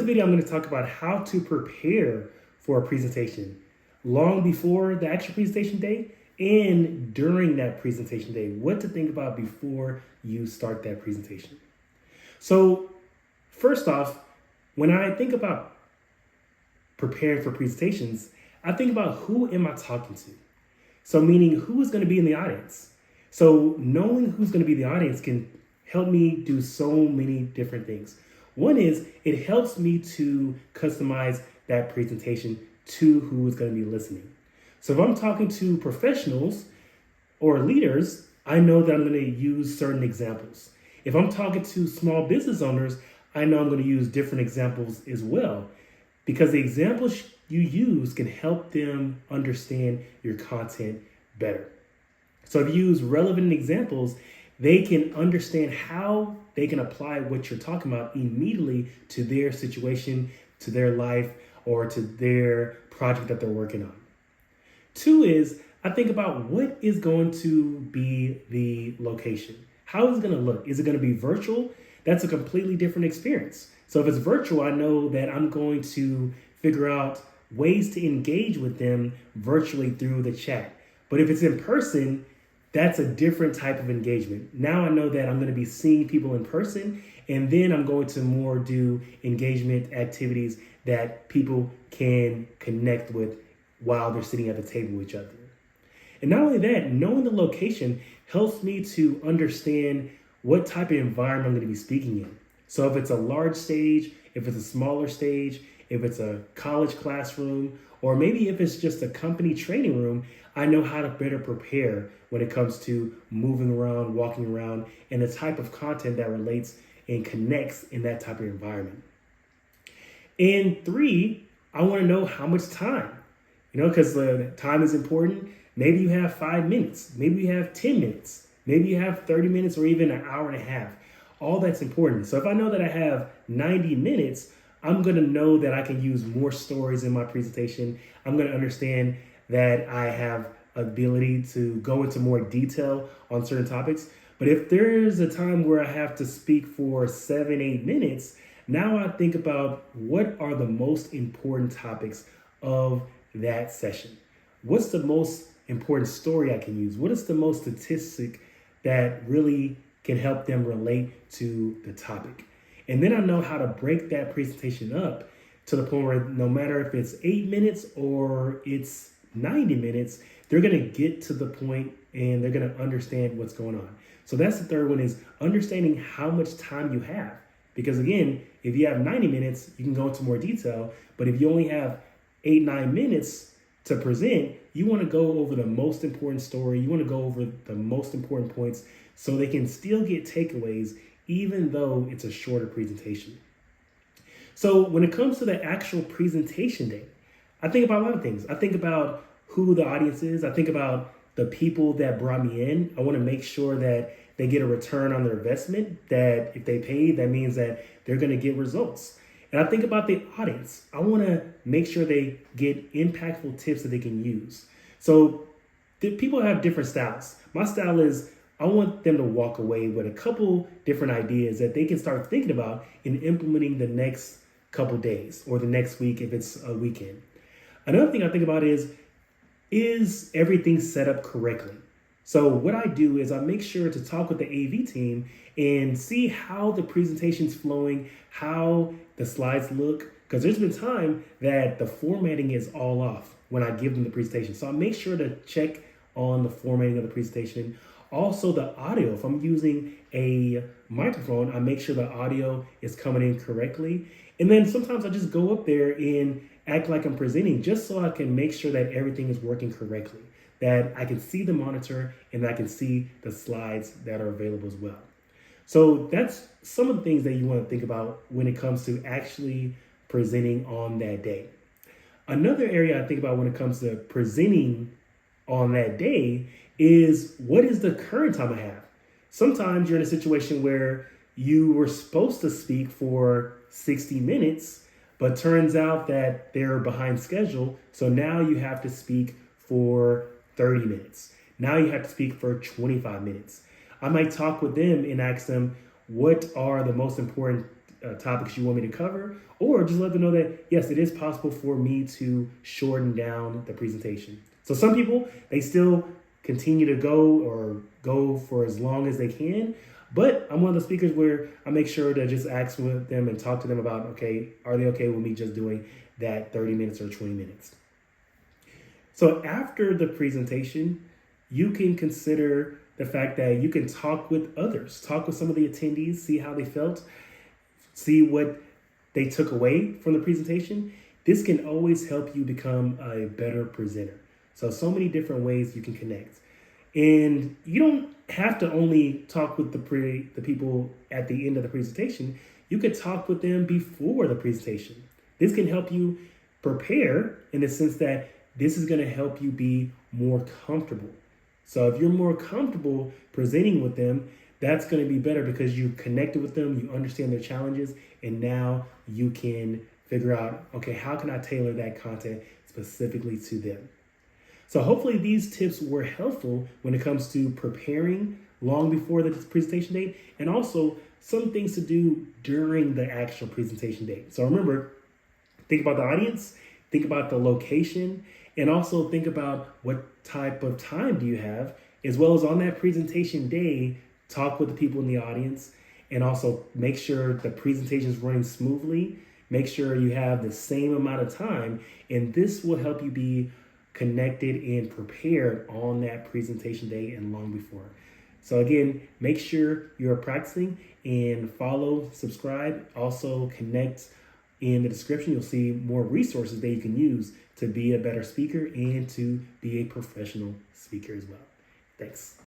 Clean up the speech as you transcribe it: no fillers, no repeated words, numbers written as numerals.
video, I'm going to talk about how to prepare for a presentation long before the actual presentation day and during that presentation day, what to think about before you start that presentation. So first off, when I think about preparing for presentations, I think about who am I talking to? So meaning who is going to be in the audience? So knowing who's going to be in the audience can help me do so many different things. One is it helps me to customize that presentation to who is going to be listening. So if I'm talking to professionals or leaders, I know that I'm going to use certain examples. If I'm talking to small business owners, I know I'm going to use different examples as well, because the examples you use can help them understand your content better. So if you use relevant examples, they can understand how they can apply what you're talking about immediately to their situation, to their life, or to their project that they're working on. Two is I think about what is going to be the location. How is it going to look? Is it going to be virtual? That's a completely different experience. So if it's virtual, I know that I'm going to figure out ways to engage with them virtually through the chat. But if it's in person, that's a different type of engagement. Now I know that I'm going to be seeing people in person, and then I'm going to more do engagement activities that people can connect with while they're sitting at the table with each other. And not only that, knowing the location helps me to understand what type of environment I'm going to be speaking in. So if it's a large stage, if it's a smaller stage, if it's a college classroom, or maybe if it's just a company training room, I know how to better prepare when it comes to moving around, walking around, and the type of content that relates and connects in that type of environment. And three, I want to know how much time, because the time is important. Maybe you have 5 minutes, maybe you have 10 minutes, maybe you have 30 minutes or even an hour and a half. All that's important. So if I know that I have 90 minutes, I'm going to know that I can use more stories in my presentation. I'm going to understand that I have ability to go into more detail on certain topics. But if there's a time where I have to speak for 7-8 minutes, now I think about what are the most important topics of that session. What's the most important story I can use? What is the most statistic that really can help them relate to the topic? And then I know how to break that presentation up to the point where no matter if it's 8 minutes or it's 90 minutes, they're going to get to the point and they're going to understand what's going on. So that's the third one, is understanding how much time you have. Because again, if you have 90 minutes, you can go into more detail. But if you only have 8-9 minutes to present, you want to go over the most important story. You want to go over the most important points so they can still get takeaways, even though it's a shorter presentation. So when it comes to the actual presentation day, I think about a lot of things. I think about who the audience is. I think about the people that brought me in. I want to make sure that they get a return on their investment, that if they pay, that means that they're going to get results. And I think about the audience. I want to make sure they get impactful tips that they can use. So people have different styles. My style is I want them to walk away with a couple different ideas that they can start thinking about and implementing the next couple days or the next week if it's a weekend. Another thing I think about is everything set up correctly? So what I do is I make sure to talk with the AV team and see how the presentation's flowing, how the slides look, because there's been time that the formatting is all off when I give them the presentation. So I make sure to check on the formatting of the presentation. Also the audio, if I'm using a microphone, I make sure the audio is coming in correctly. And then sometimes I just go up there and act like I'm presenting just so I can make sure that everything is working correctly, that I can see the monitor and I can see the slides that are available as well. So that's some of the things that you want to think about when it comes to actually presenting on that day. Another area I think about when it comes to presenting on that day is what is the current time I have? Sometimes you're in a situation where you were supposed to speak for 60 minutes, but turns out that they're behind schedule. So now you have to speak for 30 minutes. Now you have to speak for 25 minutes. I might talk with them and ask them, what are the most important topics you want me to cover, or just let them know that, yes, it is possible for me to shorten down the presentation. So some people, they still continue to go for as long as they can. But I'm one of the speakers where I make sure to just ask with them and talk to them about, okay, are they okay with me just doing that 30 minutes or 20 minutes? So after the presentation, you can consider the fact that you can talk with others, talk with some of the attendees, see how they felt, see what they took away from the presentation. This can always help you become a better presenter. So many different ways you can connect. And you don't have to only talk with the people at the end of the presentation. You could talk with them before the presentation. This can help you prepare in the sense that this is going to help you be more comfortable. So if you're more comfortable presenting with them, that's going to be better because you connected with them, you understand their challenges, and now you can figure out, okay, how can I tailor that content specifically to them? So hopefully these tips were helpful when it comes to preparing long before the presentation date, and also some things to do during the actual presentation date. So remember, think about the audience, think about the location, and also think about what type of time do you have, as well as on that presentation day, talk with the people in the audience, and also make sure the presentation is running smoothly. Make sure you have the same amount of time, and this will help you be connected and prepared on that presentation day and long before. So again, make sure you're practicing and follow, subscribe, also connect. In the description, you'll see more resources that you can use to be a better speaker and to be a professional speaker as well. Thanks.